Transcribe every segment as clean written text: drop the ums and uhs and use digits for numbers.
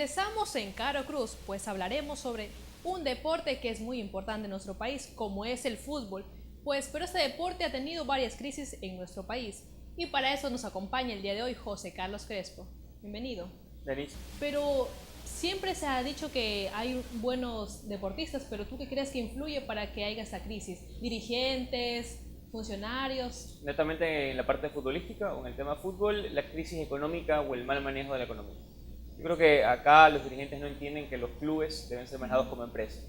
Regresamos en Caro Cruz, pues hablaremos sobre un deporte que es muy importante en nuestro país, como es el fútbol. Pero este deporte ha tenido varias crisis en nuestro país. Y para eso nos acompaña el día de hoy José Carlos Crespo. Bienvenido. Denis. Pero siempre se ha dicho que hay buenos deportistas, pero ¿tú qué crees que influye para que haya esta crisis? ¿Dirigentes? ¿Funcionarios? Netamente en la parte futbolística o en el tema fútbol, la crisis económica o el mal manejo de la economía. Yo creo que acá los dirigentes no entienden que los clubes deben ser manejados como empresas.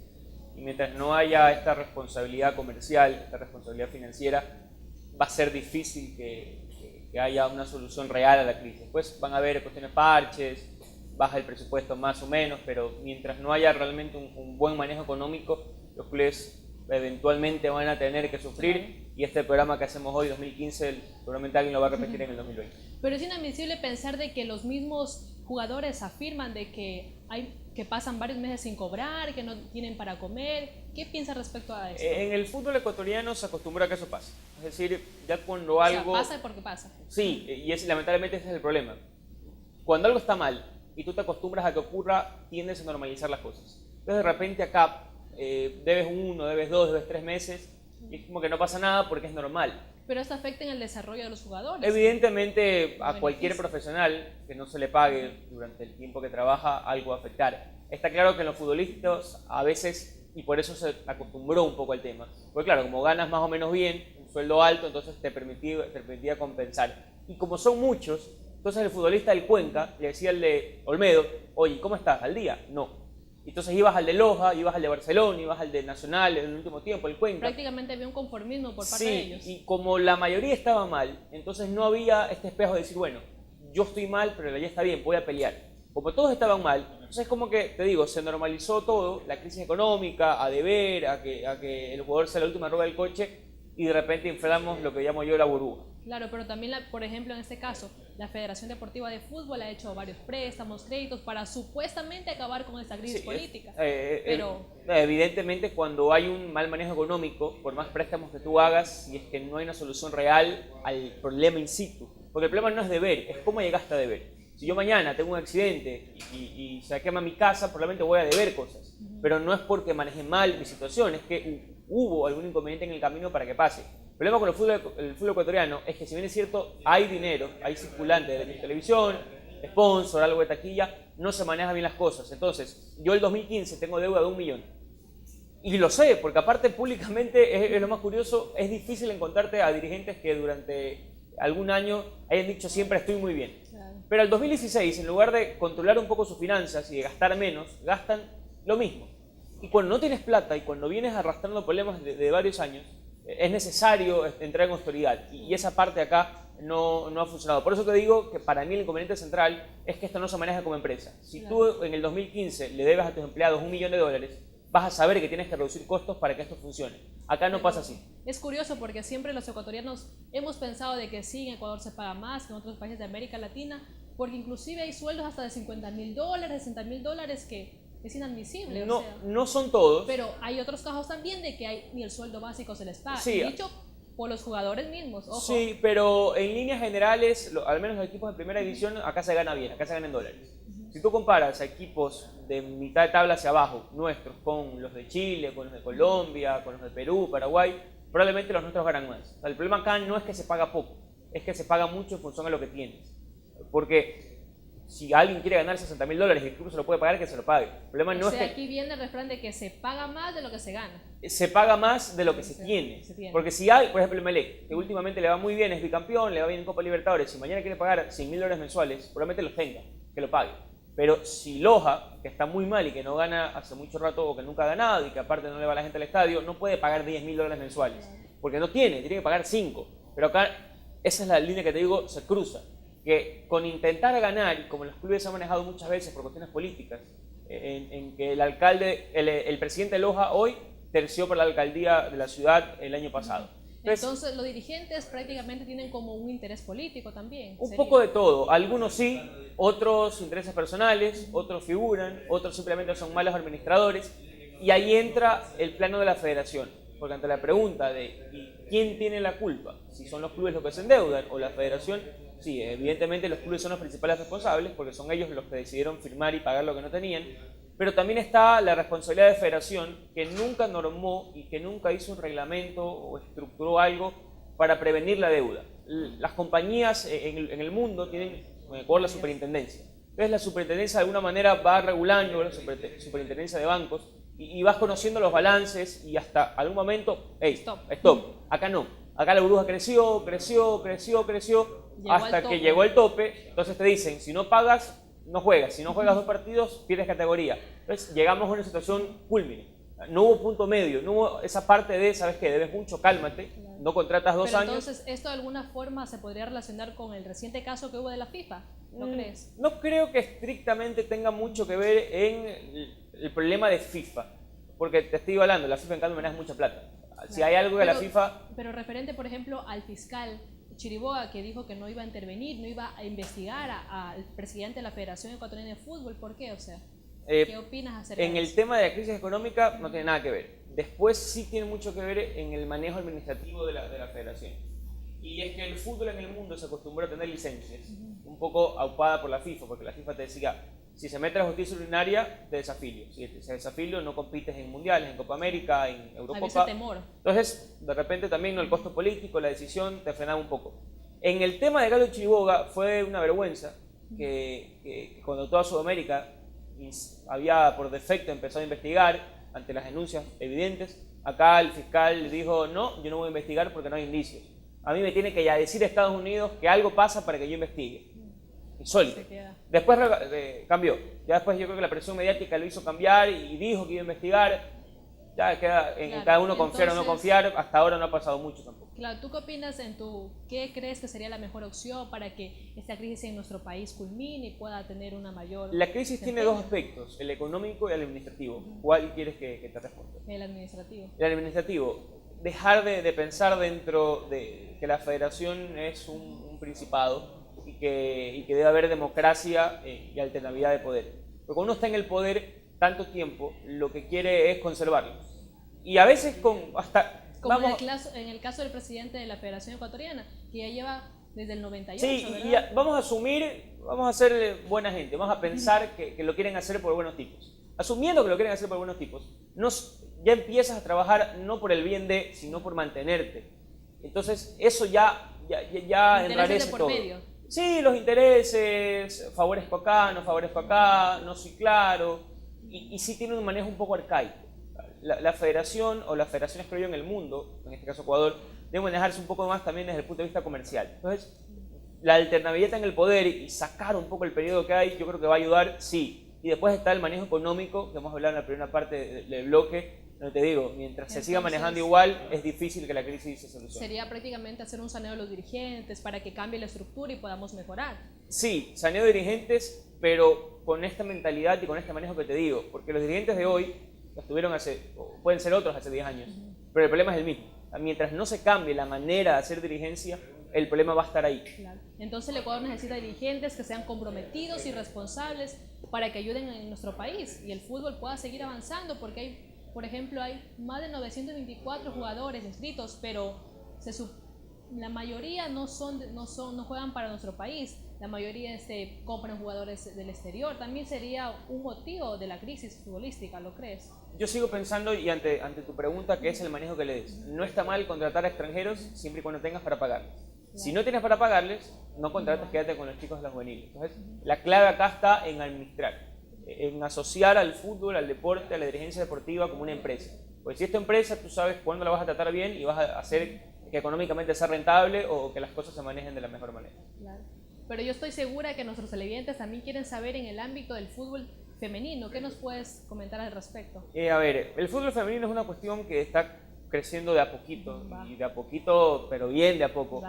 Y mientras no haya esta responsabilidad comercial, esta responsabilidad financiera, va a ser difícil que haya una solución real a la crisis. Después van a haber cuestiones parches, baja el presupuesto más o menos, pero mientras no haya realmente un buen manejo económico, los clubes eventualmente van a tener que sufrir, y este programa que hacemos hoy, 2015, seguramente alguien lo va a repetir en el 2020. Pero es inadmisible pensar de que los mismos jugadores afirman de que pasan varios meses sin cobrar, que no tienen para comer. ¿Qué piensas respecto a eso? En el fútbol ecuatoriano se acostumbra a que eso pase. Es decir, ya cuando algo... O sea, pasa porque pasa. Sí, y lamentablemente ese es el problema. Cuando algo está mal y tú te acostumbras a que ocurra, tiendes a normalizar las cosas. Entonces de repente acá debes 1, debes 2, debes 3 meses, y es como que no pasa nada porque es normal. Pero esto afecta en el desarrollo de los jugadores. Evidentemente a cualquier profesional que no se le pague durante el tiempo que trabaja, algo va a afectar. Está claro que en los futbolistas a veces, y por eso se acostumbró un poco al tema, porque claro, como ganas más o menos bien, un sueldo alto, entonces te permitía compensar. Y como son muchos, entonces el futbolista del Cuenca le decía al de Olmedo: oye, ¿cómo estás? ¿Al día? No. Entonces ibas al de Loja, ibas al de Barcelona, ibas al de Nacional en el último tiempo, el Cuenca. Prácticamente había un conformismo por parte de ellos. Sí, y como la mayoría estaba mal, entonces no había este espejo de decir, bueno, yo estoy mal, pero ya está bien, voy a pelear. Como todos estaban mal, entonces como que, te digo, se normalizó todo, la crisis económica, a deber, a que el jugador sea la última rueda del coche, y de repente inflamos lo que llamo yo la burbuja. Claro, pero también, por ejemplo, en este caso, la Federación Deportiva de Fútbol ha hecho varios préstamos, créditos para supuestamente acabar con esta crisis política. Pero evidentemente, cuando hay un mal manejo económico, por más préstamos que tú hagas, y es que no hay una solución real al problema in situ, porque el problema no es deber, es cómo llegaste a deber. Si yo mañana tengo un accidente y se quema mi casa, probablemente voy a deber cosas, pero no es porque maneje mal mi situación, es que hubo algún inconveniente en el camino para que pase. El problema con el fútbol ecuatoriano es que, si bien es cierto, hay dinero, hay circulante de televisión, sponsor, algo de taquilla, no se manejan bien las cosas. Entonces, yo el 2015 tengo deuda de 1 millón. Y lo sé, porque aparte públicamente, es lo más curioso, es difícil encontrarte a dirigentes que durante algún año hayan dicho siempre estoy muy bien. claro. Pero el 2016, en lugar de controlar un poco sus finanzas y de gastar menos, gastan lo mismo. Y cuando no tienes plata y cuando vienes arrastrando problemas de varios años, es necesario entrar en austeridad, y esa parte acá no ha funcionado. Por eso te digo que para mí el inconveniente central es que esto no se maneja como empresa. Si tú en el 2015 le debes a tus empleados $1 millón, vas a saber que tienes que reducir costos para que esto funcione. Acá no pasa así. Es curioso porque siempre los ecuatorianos hemos pensado de que sí, en Ecuador se paga más que en otros países de América Latina, porque inclusive hay sueldos hasta de $50.000, $60.000 que es inadmisible. No, no son todos. Pero hay otros casos también de que ni el sueldo básico se les paga. Sí. Dicho por los jugadores mismos, ojo. Sí, pero en líneas generales, al menos los equipos de primera división, acá se gana bien, acá se gana en dólares. Si tú comparas a equipos de mitad de tabla hacia abajo, nuestros, con los de Chile, con los de Colombia, con los de Perú, Paraguay, probablemente los nuestros ganan más. O sea, el problema acá no es que se paga poco, es que se paga mucho en función a lo que tienes. Porque si alguien quiere ganar $60.000 y el club se lo puede pagar, que se lo pague. El problema no es que aquí viene el refrán de que se paga más de lo que se gana. se paga más de lo que se tiene. Porque si hay, por ejemplo, el Melec, que últimamente le va muy bien, es bicampeón, le va bien en Copa Libertadores, si mañana quiere pagar $100.000 mensuales, probablemente los tenga, que lo pague. Pero si Loja, que está muy mal y que no gana hace mucho rato o que nunca ha ganado y que aparte no le va la gente al estadio, no puede pagar $10.000 mensuales. Porque no tiene que pagar 5. Pero acá, esa es la línea que te digo, se cruza. Que con intentar ganar, y como los clubes han manejado muchas veces por cuestiones políticas, en que el alcalde, el presidente de Loja hoy terció por la alcaldía de la ciudad el año pasado. Entonces los dirigentes prácticamente tienen como un interés político también. Un poco de todo, algunos sí, otros intereses personales, otros figuran, otros simplemente son malos administradores, y ahí entra el plano de la federación, porque ante la pregunta de ¿quién tiene la culpa? Si son los clubes los que se endeudan o la federación, Sí, evidentemente los clubes son los principales responsables porque son ellos los que decidieron firmar y pagar lo que no tenían, pero también está la responsabilidad de Federación, que nunca normó y que nunca hizo un reglamento o estructuró algo para prevenir la deuda. Las compañías en el mundo tienen por la superintendencia. Entonces la superintendencia de alguna manera va regulando, la superintendencia de bancos, y vas conociendo los balances y hasta algún momento, hey, stop, acá no. Acá la burbuja creció, hasta que llegó el tope. Entonces te dicen, si no pagas, no juegas. Si no juegas 2 partidos, pierdes categoría. Entonces llegamos a una situación culmine. No hubo punto medio, no hubo esa parte de, ¿sabes qué? Debes mucho, cálmate, no contratas 2 años. Entonces, ¿esto de alguna forma se podría relacionar con el reciente caso que hubo de la FIFA? ¿No crees? No creo que estrictamente tenga mucho que ver en el problema de FIFA. Porque te estoy hablando, la FIFA en cambio maneja mucha plata. Si hay algo que la FIFA... Pero referente, por ejemplo, al fiscal Chiriboga, que dijo que no iba a intervenir, no iba a investigar al presidente de la Federación Ecuatoriana de Fútbol, ¿por qué? O sea, ¿qué opinas acerca de eso? En el tema de la crisis económica no tiene nada que ver. Después sí tiene mucho que ver en el manejo administrativo de la federación. Y es que el fútbol en el mundo se acostumbró a tener licencias, un poco aupada por la FIFA, porque la FIFA te decía, si se mete la justicia ordinaria, te desafilio. Si te desafilio, no compites en mundiales, en Copa América, en Eurocopa. Había ese temor. Entonces, de repente también el costo político, la decisión, te frenaba un poco. En el tema de Galo Chiriboga fue una vergüenza que cuando toda Sudamérica había por defecto empezado a investigar ante las denuncias evidentes, acá el fiscal dijo, no, yo no voy a investigar porque no hay indicios. A mí me tiene que ya decir Estados Unidos que algo pasa para que yo investigue. Insólito. Después cambió. Ya después yo creo que la presión mediática lo hizo cambiar y dijo que iba a investigar. Ya queda en cada uno confiar o no confiar. Hasta ahora no ha pasado mucho tampoco. Claro, ¿tú qué opinas qué crees que sería la mejor opción para que esta crisis en nuestro país culmine y pueda tener una mayor... La crisis tiene 2 aspectos, el económico y el administrativo. ¿Cuál quieres que te responda? El administrativo. El administrativo. Dejar de pensar dentro de que la federación es un principado y que debe haber democracia y alternabilidad de poder. Porque cuando uno está en el poder tanto tiempo, lo que quiere es conservarlo. Y a veces Como en el caso del presidente de la Federación Ecuatoriana, que ya lleva desde el 98, sí, ¿verdad? Y vamos a asumir, vamos a ser buena gente, vamos a pensar que lo quieren hacer por buenos tipos. Asumiendo que lo quieren hacer por buenos tipos, ya empiezas a trabajar no por el bien de, sino por mantenerte. Entonces, eso ya enrarece todo. Medio. Sí, los intereses, favorezco acá, no soy claro, y sí tiene un manejo un poco arcaico. La federación, o las federaciones creo yo en el mundo, en este caso Ecuador, deben manejarse un poco más también desde el punto de vista comercial. Entonces, la alternabilidad en el poder y sacar un poco el periodo que hay, yo creo que va a ayudar, sí. Y después está el manejo económico, que hemos hablado en la primera parte del bloque, donde te digo, mientras se siga manejando igual, es difícil que la crisis se solucione. Sería prácticamente hacer un saneo de los dirigentes para que cambie la estructura y podamos mejorar. Sí, saneo de dirigentes, pero con esta mentalidad y con este manejo que te digo, porque los dirigentes de hoy estuvieron pueden ser otros hace 10 años, pero el problema es el mismo. Mientras no se cambie la manera de hacer dirigencia, el problema va a estar ahí. Claro. Entonces el Ecuador necesita dirigentes que sean comprometidos y responsables para que ayuden en nuestro país y el fútbol pueda seguir avanzando, porque por ejemplo, hay más de 924 jugadores inscritos, pero la mayoría no juegan para nuestro país. La mayoría compran jugadores del exterior. También sería un motivo de la crisis futbolística, ¿lo crees? Yo sigo pensando, y ante tu pregunta, que es el manejo que le des. No está mal contratar a extranjeros siempre y cuando tengas para pagarles. Claro. Si no tienes para pagarles, no contrates, quédate con los chicos de las juveniles. Entonces, la clave acá está en administrar, en asociar al fútbol, al deporte, a la dirigencia deportiva como una empresa. Porque si esta empresa, tú sabes cuándo la vas a tratar bien y vas a hacer que económicamente sea rentable o que las cosas se manejen de la mejor manera. Claro. Pero yo estoy segura que nuestros televidentes también quieren saber en el ámbito del fútbol femenino. ¿Qué nos puedes comentar al respecto? A ver, el fútbol femenino es una cuestión que está creciendo de a poquito, y de a poquito, pero bien de a poco,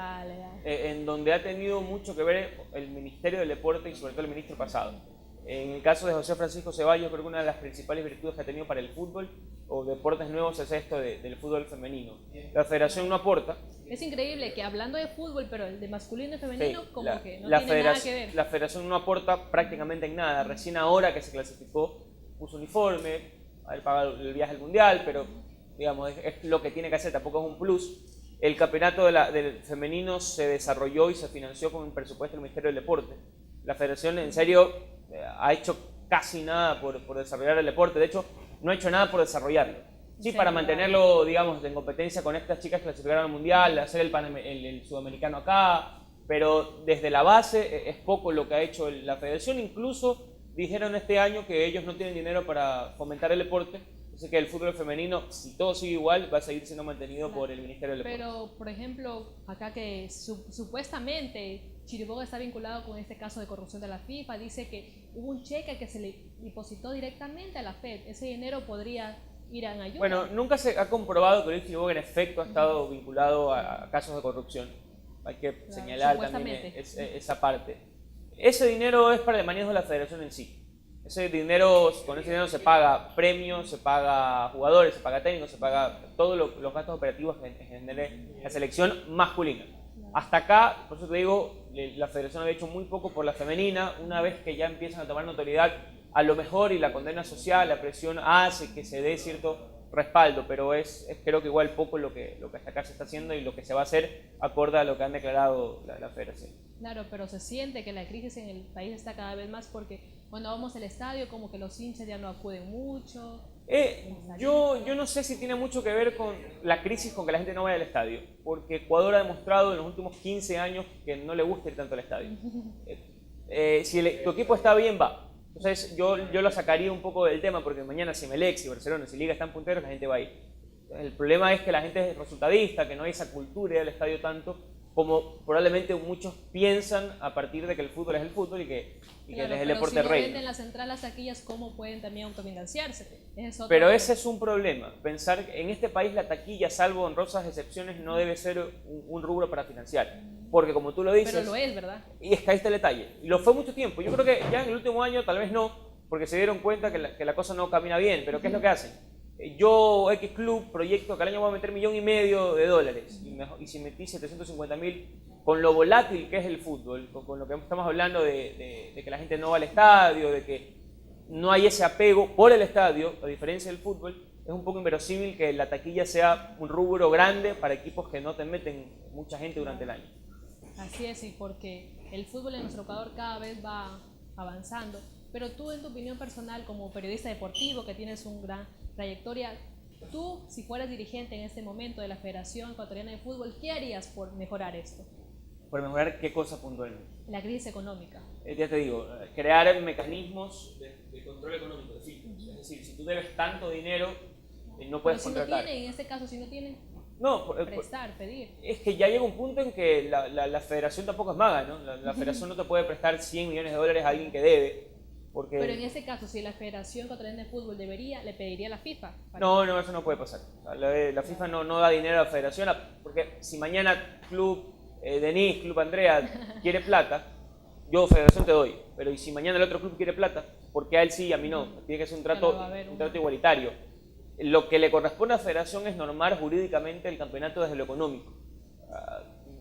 en donde ha tenido mucho que ver el Ministerio del Deporte y sobre todo el ministro pasado. En el caso de José Francisco Ceballos, creo que una de las principales virtudes que ha tenido para el fútbol o deportes nuevos es esto del fútbol femenino. La federación no aporta. Es increíble que hablando de fútbol, pero el de masculino y femenino, sí, como que no tiene nada que ver. La federación no aporta prácticamente en nada. Recién ahora que se clasificó, puso uniforme, haber pagado el viaje al mundial, pero digamos, es lo que tiene que hacer, tampoco es un plus. el campeonato del femenino se desarrolló y se financió con el presupuesto del Ministerio del Deporte. La federación en serio ha hecho casi nada por desarrollar el deporte, de hecho no ha hecho nada por desarrollarlo. Sí, para mantenerlo, digamos, en competencia con estas chicas que clasificaron al Mundial, hacer el sudamericano acá, pero desde la base es poco lo que ha hecho la federación. Incluso dijeron este año que ellos no tienen dinero para fomentar el deporte, así que el fútbol femenino, si todo sigue igual, va a seguir siendo mantenido por el Ministerio del Deporte. Pero, por ejemplo, acá que supuestamente Chiriboga está vinculado con este caso de corrupción de la FIFA, dice que hubo un cheque que se le depositó directamente a la FED, ese dinero podría ir en ayuda. Bueno, nunca se ha comprobado que Luis Chiriboga en efecto ha estado vinculado a casos de corrupción. Hay que señalar también esa parte. Ese dinero es para el manejo de la federación en sí. Con ese dinero se paga premios, se paga jugadores, se paga técnicos, se paga todos los gastos operativos que genere la selección masculina. Hasta acá, por eso te digo, la federación había hecho muy poco por la femenina. Una vez que ya empiezan a tomar notoriedad, a lo mejor, y la condena social, la presión hace que se dé cierto respaldo, pero es creo que igual poco lo que hasta acá se está haciendo y lo que se va a hacer acorde a lo que han declarado la federación. Claro, pero se siente que la crisis en el país está cada vez más porque cuando vamos al estadio como que los hinchas ya no acuden mucho. Yo no sé si tiene mucho que ver con la crisis con que la gente no vaya al estadio, porque Ecuador ha demostrado en los últimos 15 años que no le gusta ir tanto al estadio. Si tu equipo está bien, va. Entonces yo lo sacaría un poco del tema, porque mañana si Melec, si Barcelona, si Liga están punteros, la gente va a ir. El problema es que la gente es resultadista, que no hay esa cultura del estadio tanto, como probablemente muchos piensan a partir de que el fútbol es el fútbol y que es el deporte rey. Si no venden las entradas, las taquillas, ¿cómo pueden también autofinanciarse? Pero ese es un problema. Pensar que en este país la taquilla, salvo honrosas excepciones, no debe ser un rubro para financiar. Porque como tú lo dices... Pero lo es, ¿verdad? Y es que ahí está el detalle. Y lo fue mucho tiempo. Yo creo que ya en el último año tal vez no, porque se dieron cuenta que la cosa no camina bien. Pero ¿qué es lo que hacen? Yo, X Club, proyecto que al año voy a meter $1.5 millones y si metí 750.000, con lo volátil que es el fútbol, con lo que estamos hablando de que la gente no va al estadio, de que no hay ese apego por el estadio, a diferencia del fútbol, es un poco inverosímil que la taquilla sea un rubro grande para equipos que no te meten mucha gente durante el año. Así es, y porque el fútbol en nuestro Ecuador cada vez va avanzando. Pero tú, en tu opinión personal, como periodista deportivo, que tienes una gran trayectoria, tú, si fueras dirigente en este momento de la Federación Ecuatoriana de Fútbol, ¿qué harías por mejorar esto? ¿Por mejorar qué cosa puntualmente? La crisis económica. Ya te digo, crear mecanismos de control económico. Es decir, si tú debes tanto dinero, no puedes contratar. Si no tienen, en este caso, si no tienen, prestar, pedir. Es que ya llega un punto en que la federación tampoco es maga, ¿no? La federación no te puede prestar $100 millones a alguien que debe. Pero en este caso, si la Federación Ecuatoriana de Fútbol le pediría a la FIFA. No, eso no puede pasar. La FIFA no da dinero a la federación, porque si mañana Club Denis, Club Andrea quiere plata, yo federación te doy. Pero ¿y si mañana el otro club quiere plata? Porque a él sí y a mí no. Tiene que ser un trato igualitario. Lo que le corresponde a la federación es normar jurídicamente el campeonato desde lo económico.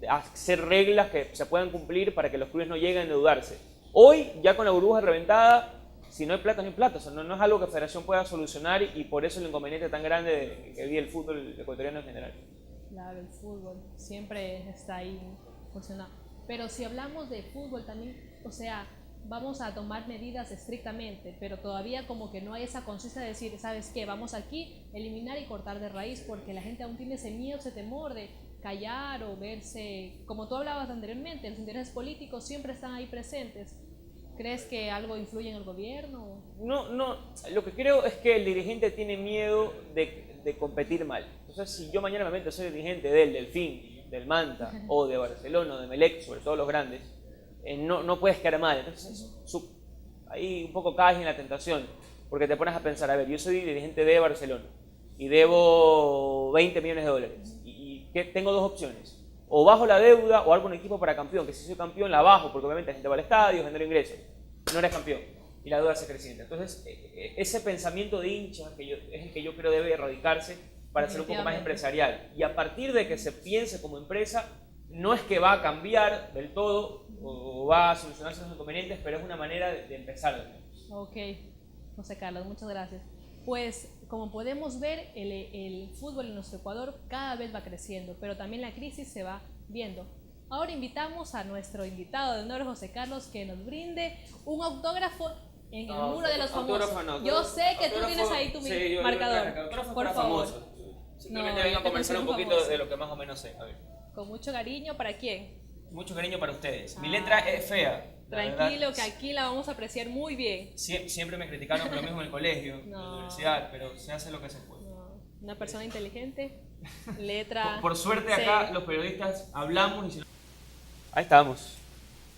Hacer reglas que se puedan cumplir para que los clubes no lleguen a endeudarse. Hoy, ya con la burbuja reventada, si no hay plata, no hay plata. O sea, no es algo que la federación pueda solucionar y por eso el inconveniente tan grande que vive el fútbol ecuatoriano en general. Claro, el fútbol siempre está ahí funcionando. Pero si hablamos de fútbol también, o sea, vamos a tomar medidas estrictamente, pero todavía como que no hay esa conciencia de decir, ¿sabes qué? Vamos aquí, eliminar y cortar de raíz, porque la gente aún tiene ese miedo, ese temor de callar o verse, como tú hablabas anteriormente, los intereses políticos siempre están ahí presentes. ¿Crees que algo influye en el gobierno? No, lo que creo es que el dirigente tiene miedo de competir mal. Entonces, si yo mañana me meto a ser dirigente del Delfín, del Manta, o de Barcelona, o de Melec, sobre todo los grandes, no puedes quedar mal. Entonces, ahí un poco caes en la tentación, porque te pones a pensar, a ver, yo soy dirigente de Barcelona y debo $20 millones. Tengo dos opciones, o bajo la deuda o hago un equipo para campeón, que si soy campeón la bajo, porque obviamente la gente va al estadio, genera ingresos, no eres campeón y la deuda se creciente. Entonces ese pensamiento de hincha es el que yo creo debe erradicarse para ser un poco más empresarial, y a partir de que se piense como empresa, no es que va a cambiar del todo o va a solucionarse los inconvenientes, pero es una manera de empezar. Ok, José Carlos, muchas gracias. Pues como podemos ver, el fútbol en nuestro Ecuador cada vez va creciendo, pero también la crisis se va viendo. Ahora invitamos a nuestro invitado de honor, José Carlos, que nos brinde un autógrafo en el muro de los famosos. No, yo sé que tú tienes ahí tu marcador. Por favor. Simplemente vengo a conversar un poquito de lo que más o menos sé. A ver. Con mucho cariño, ¿para quién? Mucho cariño para ustedes. Mi letra es fea. Tranquilo, que aquí la vamos a apreciar muy bien. Siempre me criticaron por lo mismo en el colegio, en la universidad, pero se hace lo que se puede. Una persona inteligente, letra. Por suerte acá los periodistas hablamos y Ahí estamos.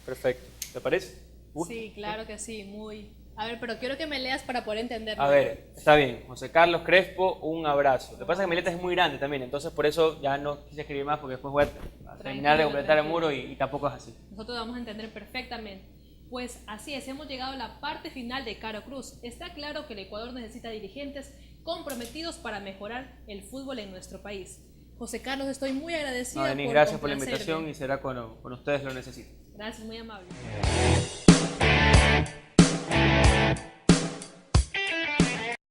Perfecto. ¿Te parece? Sí, claro que sí, muy. A ver, pero quiero que me leas para poder entenderlo. A ver, está bien. José Carlos Crespo, un abrazo. Lo que pasa es que mi letra es muy grande también, entonces por eso ya no quise escribir más porque después voy a terminar de completar el muro y tampoco es así. Nosotros vamos a entender perfectamente. Pues así es, hemos llegado a la parte final de Caro Cruz. Está claro que el Ecuador necesita dirigentes comprometidos para mejorar el fútbol en nuestro país. José Carlos, estoy muy agradecida Gracias por la invitación y será cuando ustedes lo necesiten. Gracias, muy amable.